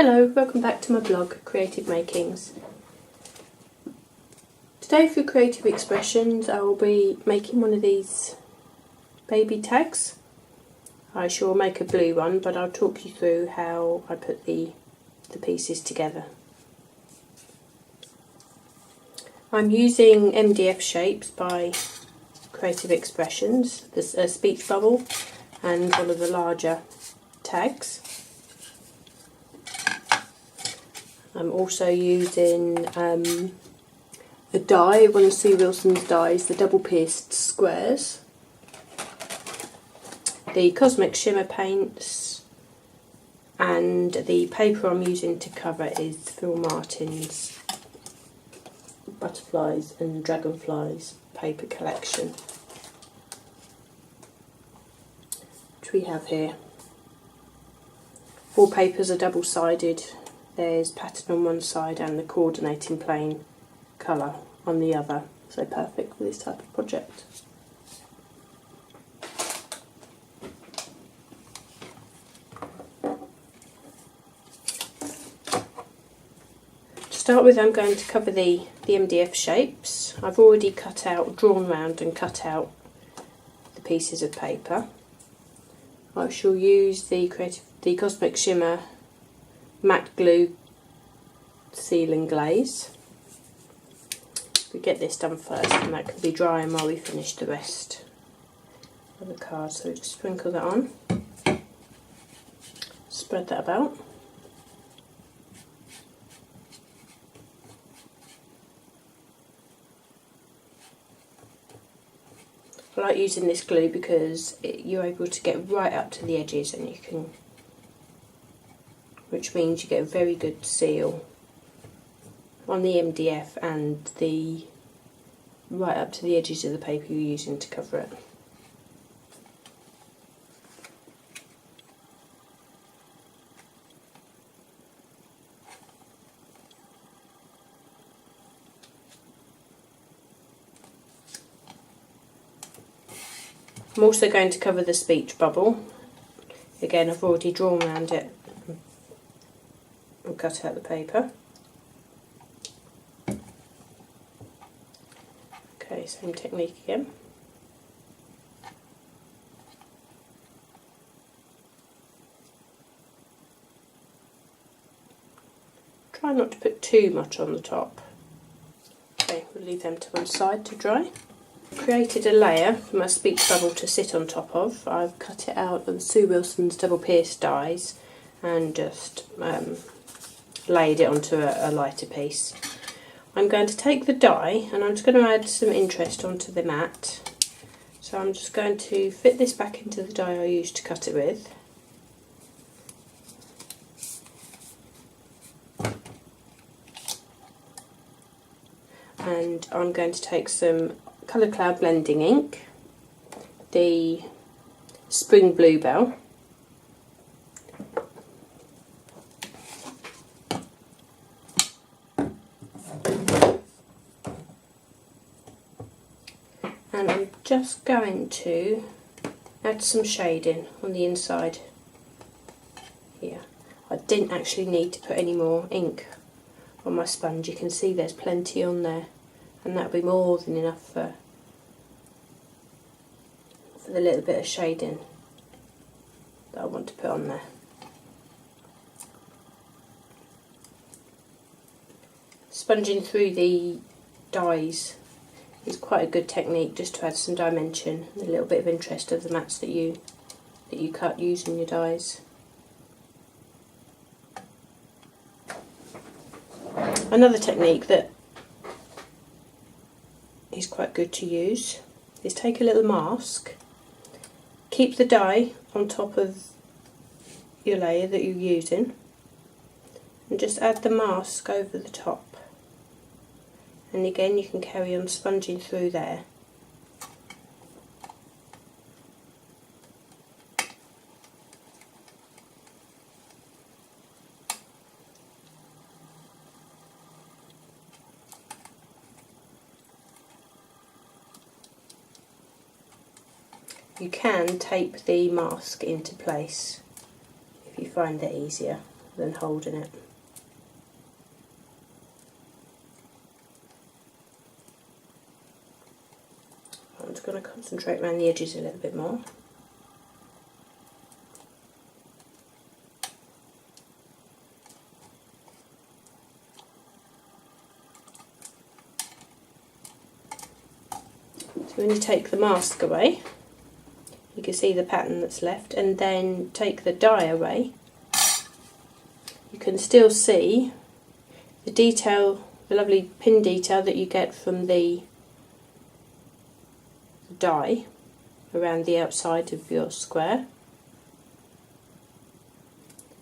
Hello, welcome back to my blog, Creative Makings. Today through Creative Expressions I will be making one of these baby tags. I shall make a blue one, but I'll talk you through how I put the pieces together. I'm using MDF shapes by Creative Expressions, there's a speech bubble and one of the larger tags. I'm also using a die, one of Sue Wilson's dies, the double pierced squares, the Cosmic Shimmer paints, and the paper I'm using to cover is Phil Martin's Butterflies and Dragonflies paper collection, which we have here. All papers are double-sided. There's pattern on one side and the coordinating plane colour on the other, so perfect for this type of project. To start with, I'm going to cover the MDF shapes. I've already drawn round and cut out the pieces of paper. I shall use the Cosmic Shimmer matte glue seal and glaze. We get this done first and that can be drying while we finish the rest of the card. So we just sprinkle that on, spread that about. I like using this glue because you're able to get right up to the edges, and which means you get a very good seal on the MDF and right up to the edges of the paper you're using to cover it. I'm also going to cover the speech bubble. Again, I've already drawn around it and cut out the paper. Okay, same technique again. Try not to put too much on the top. Okay, we'll leave them to one side to dry. Created a layer for my speech bubble to sit on top of. I've cut it out of Sue Wilson's double pierced dies and just laid it onto a lighter piece. I'm going to take the die and I'm just going to add some interest onto the mat. So I'm just going to fit this back into the die I used to cut it with. And I'm going to take some Colour Cloud blending ink, the Spring Bluebell, and I'm just going to add some shading on the inside here. I didn't actually need to put any more ink on my sponge. You can see there's plenty on there, and that'll be more than enough for the little bit of shading that I want to put on there. Sponging through the dies is quite a good technique just to add some dimension and a little bit of interest of the mats that you cut using your dies. Another technique that is quite good to use is take a little mask, keep the die on top of your layer that you're using, and just add the mask over the top. And again, you can carry on sponging through there. You can tape the mask into place if you find that easier. than holding it. I'm just going to concentrate around the edges a little bit more. So when you take the mask away, you can see the pattern that's left, and then take the die away, you can still see the detail, the lovely pin detail that you get from the die around the outside of your square,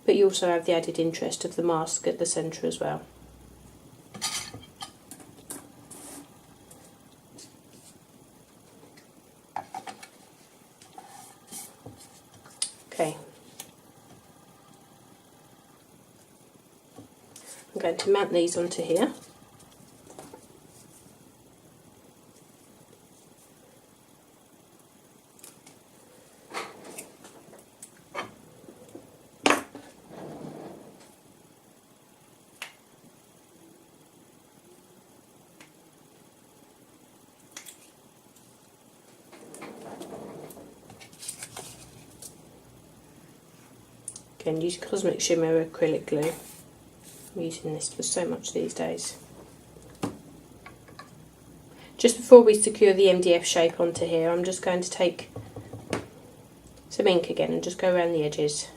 but you also have the added interest of the mask at the centre as well. Okay, I'm going to mount these onto here. Again, use Cosmic Shimmer acrylic glue. I'm using this for so much these days. Just before we secure the MDF shape onto here, I'm just going to take some ink again and just go around the edges.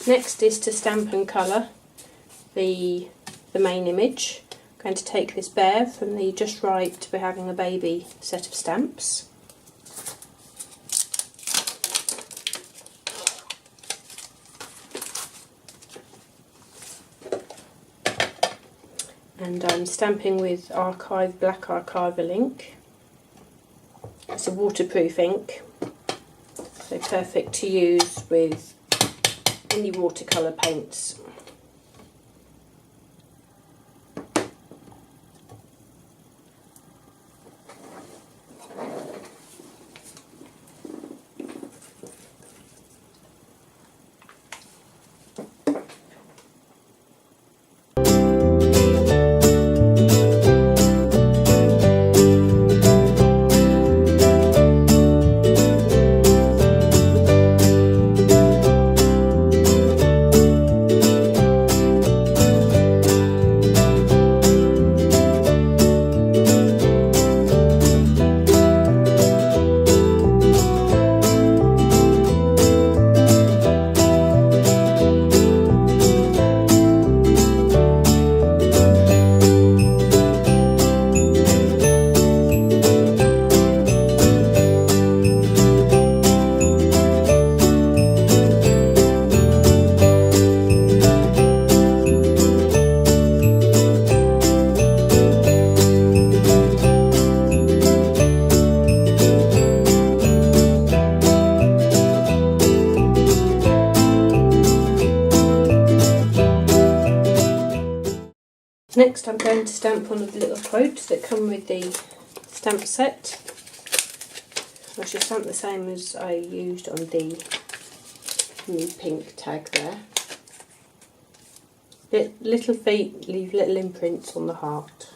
Next is to stamp and colour the main image. I'm going to take this bear from the Just Right to Be Having a Baby set of stamps. And I'm stamping with black archival ink. It's a waterproof ink, so perfect to use with any watercolour paints. Next I'm going to stamp one of the little quotes that come with the stamp set. I should stamp the same as I used on the new pink tag there. Little feet leave little imprints on the heart.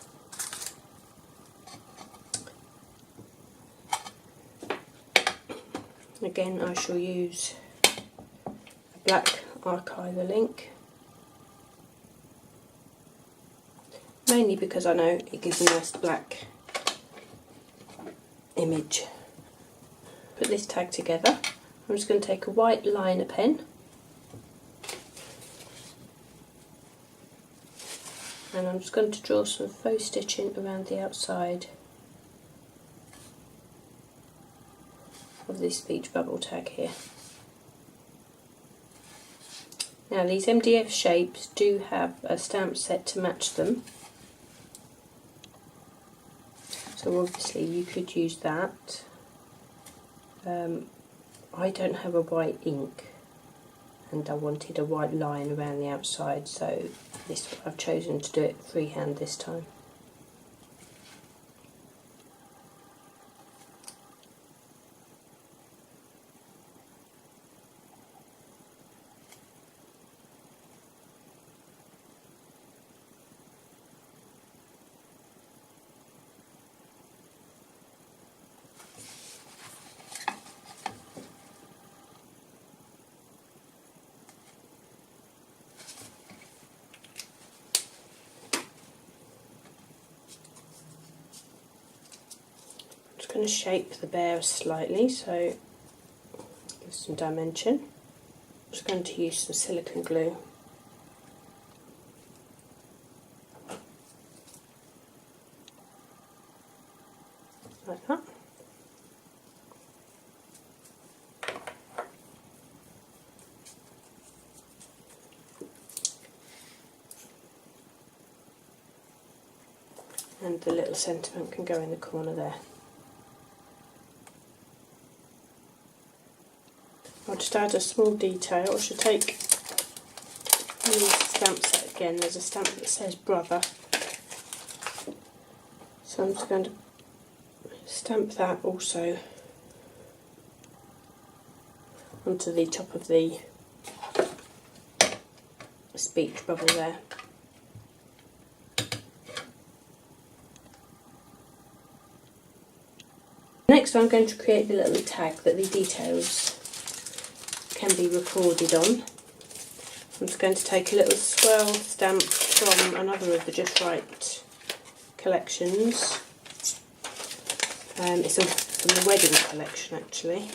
Again, I shall use a black archival ink, mainly because I know it gives a nice black image. Put this tag together. I'm just going to take a white liner pen and I'm just going to draw some faux stitching around the outside of this speech bubble tag here. Now these MDF shapes do have a stamp set to match them, so obviously you could use that. I don't have a white ink and I wanted a white line around the outside, so I've chosen to do it freehand this time. Going to shape the bear slightly so give some dimension. I'm just going to use some silicone glue. Like that. And the little sentiment can go in the corner there. I'll just add a small detail. I should take the stamp set again. There's a stamp that says brother. So I'm just going to stamp that also onto the top of the speech bubble there. Next I'm going to create the little tag that the details can be recorded on. I'm just going to take a little swirl stamp from another of the Just Right collections. It's from the wedding collection actually.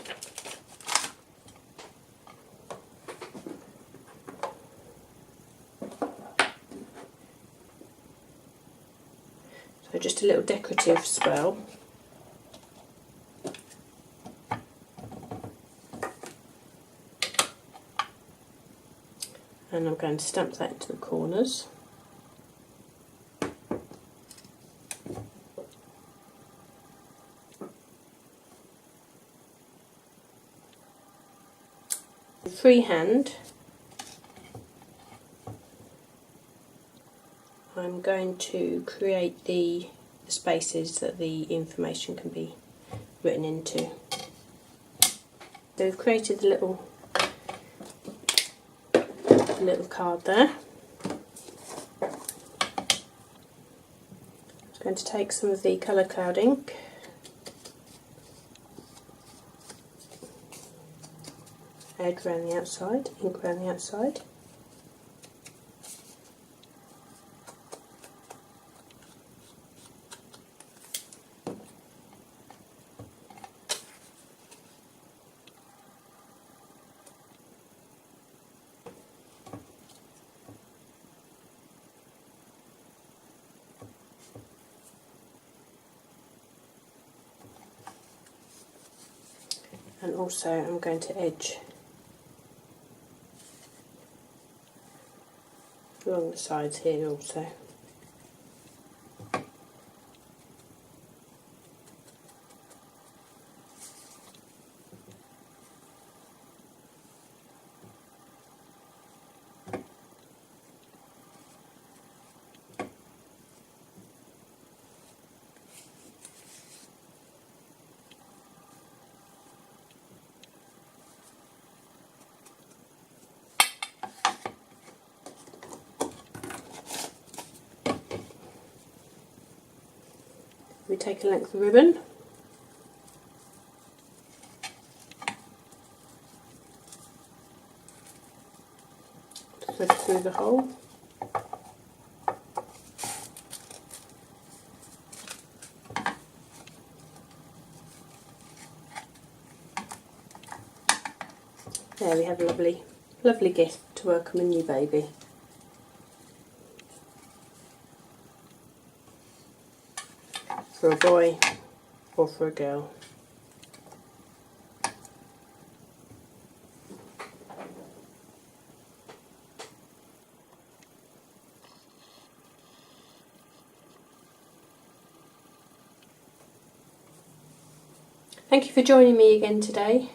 So just a little decorative swirl. And I'm going to stamp that into the corners. Freehand, I'm going to create the spaces that the information can be written into. So we've created the little card there. I'm going to take some of the colour cloud ink, add around the outside, ink around the outside. And also I'm going to edge along the sides here also. We take a length of ribbon, thread through the hole, there we have a lovely gift to welcome a new baby. For a boy or for a girl. Thank you for joining me again today.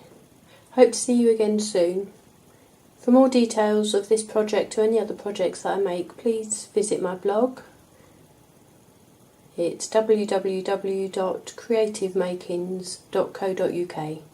Hope to see you again soon. For more details of this project or any other projects that I make, please visit my blog. It's www.creativemakings.co.uk.